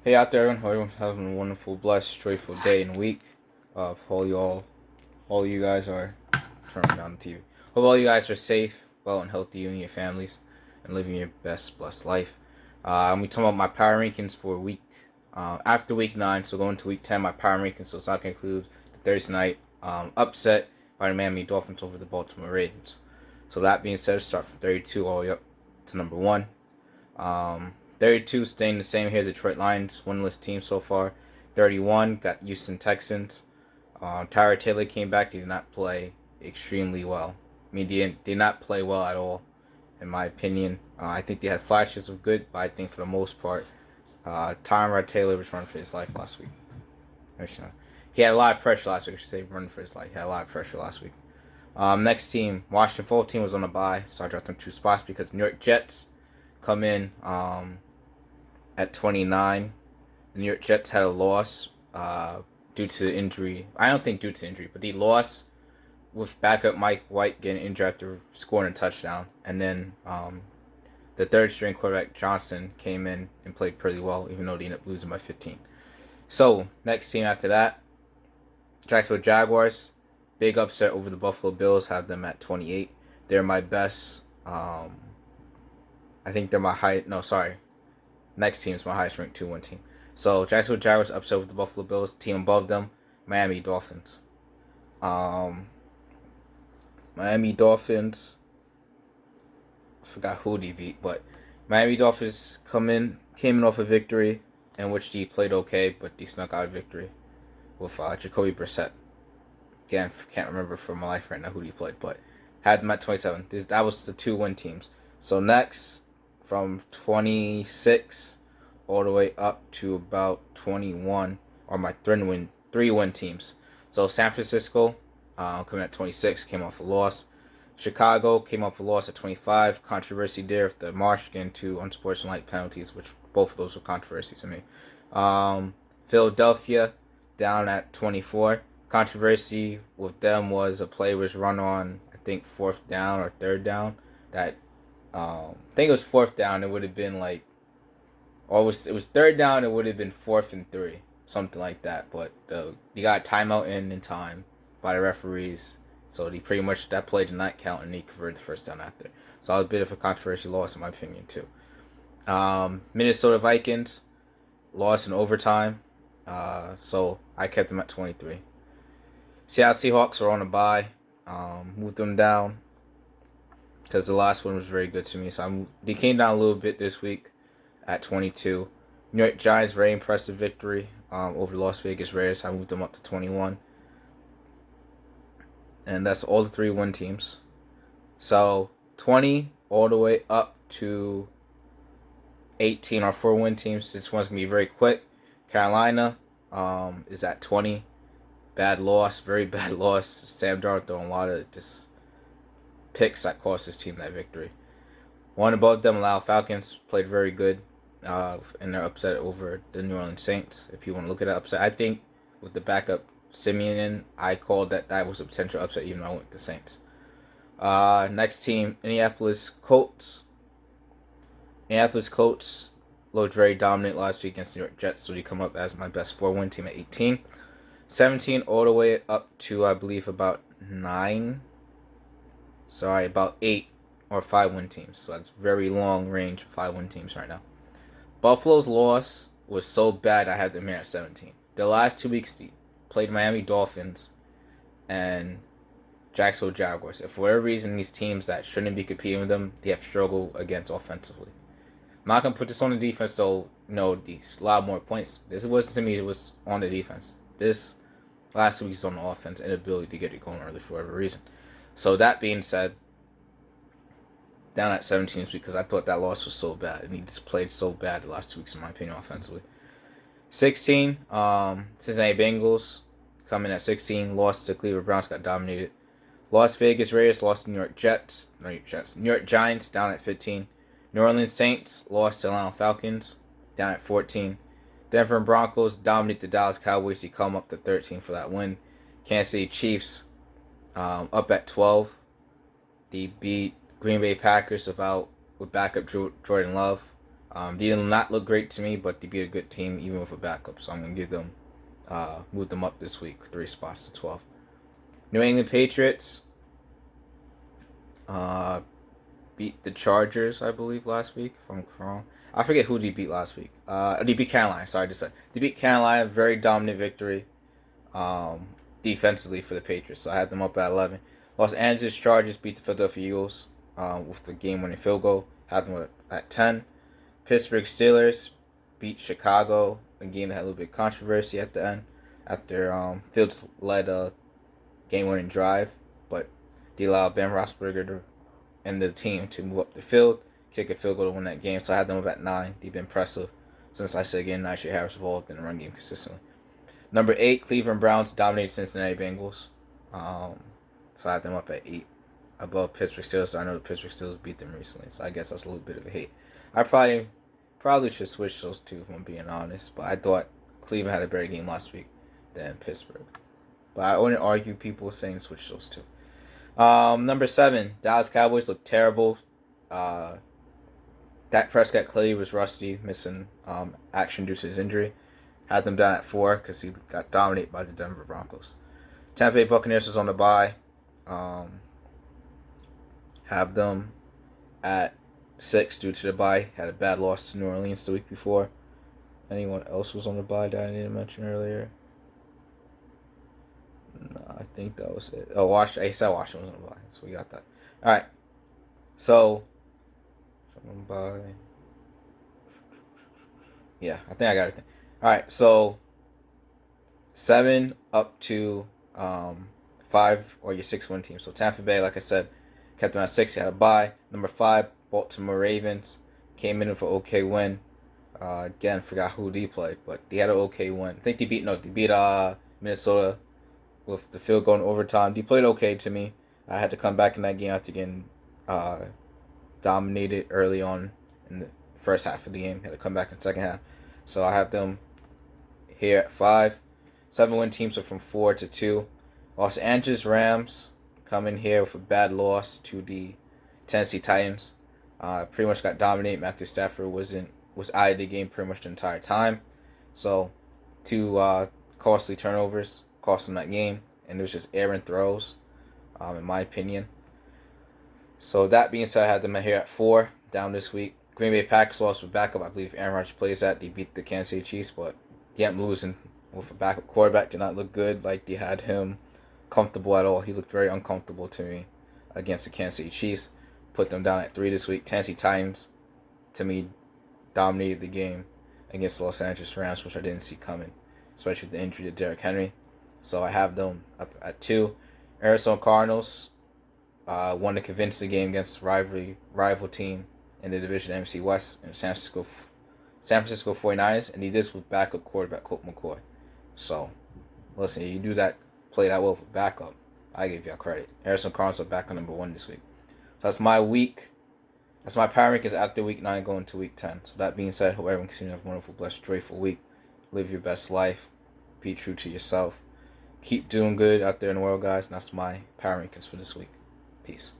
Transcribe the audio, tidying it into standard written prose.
Hey out there, everyone. Hope everyone having a wonderful, blessed, joyful day and week. All you guys are turning down the TV. Hope all you guys are safe, well, and healthy, you and your families, and living your best, blessed life. We talking about my power rankings for week after week 9, so going to week 10. My power rankings, so it's not gonna include the Thursday night upset by the Miami Dolphins over the Baltimore Ravens. So that being said, start from 32 all the way up to number 1. 32 staying the same here. Detroit Lions, winless team so far. 31 got Houston Texans. Tyra Taylor came back. He did not play extremely well. I mean, he did not play well at all, in my opinion. I think they had flashes of good, but I think for the most part, Tyra Taylor was running for his life last week. He had a lot of pressure last week. I should say running for his life. He had a lot of pressure last week. Next team, Washington football team was on a bye, so I dropped them 2 spots because New York Jets come in at 29. The New York Jets had a loss due to injury. I don't think due to injury, but they lost with backup Mike White getting injured after scoring a touchdown. And then the third string quarterback Johnson came in and played pretty well, even though they ended up losing by 15. So, next team after that, Jacksonville Jaguars. Big upset over the Buffalo Bills. Have them at 28. They're my best. I think they're my high. No, sorry. Next team is my highest ranked 2-1 team. So Jacksonville Jaguars upset with the Buffalo Bills. Team above them, Miami Dolphins. Miami Dolphins. I forgot who they beat, but Miami Dolphins came in off a victory in which they played okay, but they snuck out a victory with Jacoby Brissett. Again, can't remember for my life right now who he played, but had them at 27. That was the 2-1 teams. So next, from 26 all the way up to about 21 are my 3-win teams. So San Francisco, coming at 26, came off a loss. Chicago came off a loss at 25. Controversy there with the Marsh getting 2 unsportsmanlike penalties, which both of those were controversies to me. Philadelphia down at 24. Controversy with them was a play was run on, I think, 4th down or 3rd down. That I think it was 4th down. It would have been like, or it was 3rd down. It would have been 4th and 3, something like that. But you got a timeout in time by the referees, so they pretty much that play did not count, and they converted the 1st down after. So it was a bit of a controversial loss in my opinion too. Minnesota Vikings lost in overtime, so I kept them at 23. Seattle Seahawks were on a bye, moved them down because the last one was very good to me. So they came down a little bit this week at 22. New York Giants, very impressive victory over the Las Vegas Raiders. I moved them up to 21. And that's all the 3-1 teams. So 20 all the way up to 18 are 4-win teams. This one's going to be very quick. Carolina is at 20. Bad loss, very bad loss. Sam Darnold throwing a lot of just picks that cost his team that victory. One above them, Atlanta Falcons, played very good, and they're upset over the New Orleans Saints. If you want to look at that upset, I think with the backup Simeon in, I called that was a potential upset, even though I went with the Saints. Next team, Indianapolis Colts. Indianapolis Colts looked very dominant last week against New York Jets, so they come up as my best 4-win team at 18. 17 all the way up to, I believe, about 8 or 5-win teams. So that's very long range of 5-win teams right now. Buffalo's loss was so bad I had them here at 17. The last 2 weeks they played Miami Dolphins and Jacksonville Jaguars. If for whatever reason these teams that shouldn't be competing with them, they have struggled against offensively. I'm not going to put this on the defense, so these a lot more points. This wasn't to me, it was on the defense. This last week's on the offense, inability to get it going early for whatever reason. So that being said, down at 17 because I thought that loss was so bad, and he just played so bad the last 2 weeks in my opinion offensively. 16, Cincinnati Bengals coming at 16, lost to Cleveland Browns, got dominated. Las Vegas Raiders lost to New York Giants down at 15. New Orleans Saints lost to Atlanta Falcons down at 14. Denver Broncos dominate the Dallas Cowboys. They come up to 13 for that win. Kansas City Chiefs up at 12. They beat Green Bay Packers with backup Jordan Love. They did not look great to me, but they beat a good team even with a backup. So I'm gonna give them, move them up this week 3 spots to 12. New England Patriots beat the Chargers, I believe, last week. If I'm wrong, I forget who they beat last week. They beat Carolina. Sorry to say, they beat Carolina. Very dominant victory, defensively for the Patriots. So I had them up at 11. Los Angeles Chargers beat the Philadelphia Eagles with the game-winning field goal. Had them at 10. Pittsburgh Steelers beat Chicago, a game that had a little bit of controversy at the end after Fields led a game-winning drive, but they allowed Ben Roethlisberger and the team to move up the field, kick a field goal to win that game. So I had them up at 9. They've been impressive since I said again, Najee Harris involved in the run game consistently. Number 8, Cleveland Browns dominated Cincinnati Bengals. So I had them up at 8 above Pittsburgh Steelers. So I know the Pittsburgh Steelers beat them recently, so I guess that's a little bit of a hate. I probably should switch those two if I'm being honest, but I thought Cleveland had a better game last week than Pittsburgh. But I wouldn't argue people saying switch those two. Number 7, Dallas Cowboys look terrible. Dak Prescott clearly was rusty, missing action due to his injury. Had them down at 4 because he got dominated by the Denver Broncos. Tampa Bay Buccaneers was on the bye. Have them at 6 due to the bye. Had a bad loss to New Orleans the week before. Anyone else was on the bye that I didn't mention earlier? No, I think that was it. Oh, I said Washington was on the bye, so we got that. All right. So, bye. Yeah, I think I got everything. All right, so 7 up to 5 or your 6-win team. So Tampa Bay, like I said, kept them at 6. You had a bye. Number 5, Baltimore Ravens came in for okay win. Again, forgot who they played, but they had an okay win. I think they beat Minnesota with the field goal in overtime. They played okay to me. I had to come back in that game after getting dominated early on in the first half of the game. Had to come back in the second half. So I have them here at 5. 7-win teams are from 4 to 2. Los Angeles Rams come in here with a bad loss to the Tennessee Titans. Pretty much got dominated. Matthew Stafford was out of the game pretty much the entire time. So 2 costly turnovers cost them that game, and it was just errant throws, in my opinion. So that being said, I had them here at 4 down this week. Green Bay Packers lost with backup. I believe Aaron Rodgers plays that. They beat the Kansas City Chiefs, but they ended up losing with a backup quarterback. Did not look good. Like they had him comfortable at all. He looked very uncomfortable to me against the Kansas City Chiefs. Put them down at 3 this week. Tennessee Titans, to me, dominated the game against the Los Angeles Rams, which I didn't see coming, especially with the injury to Derrick Henry. So I have them up at 2. Arizona Cardinals won to convince the game against rival team in the division NFC West and San Francisco 49ers, and he did this with backup quarterback Colt McCoy. So, listen, you do that, play that well for backup, I give y'all credit. Arizona Cardinals are back on number 1 this week. So that's my week. That's my power rankings after week 9 going to week 10. So that being said, hope everyone continues to have a wonderful, blessed, joyful week. Live your best life. Be true to yourself. Keep doing good out there in the world, guys. And that's my power rankings for this week. Peace.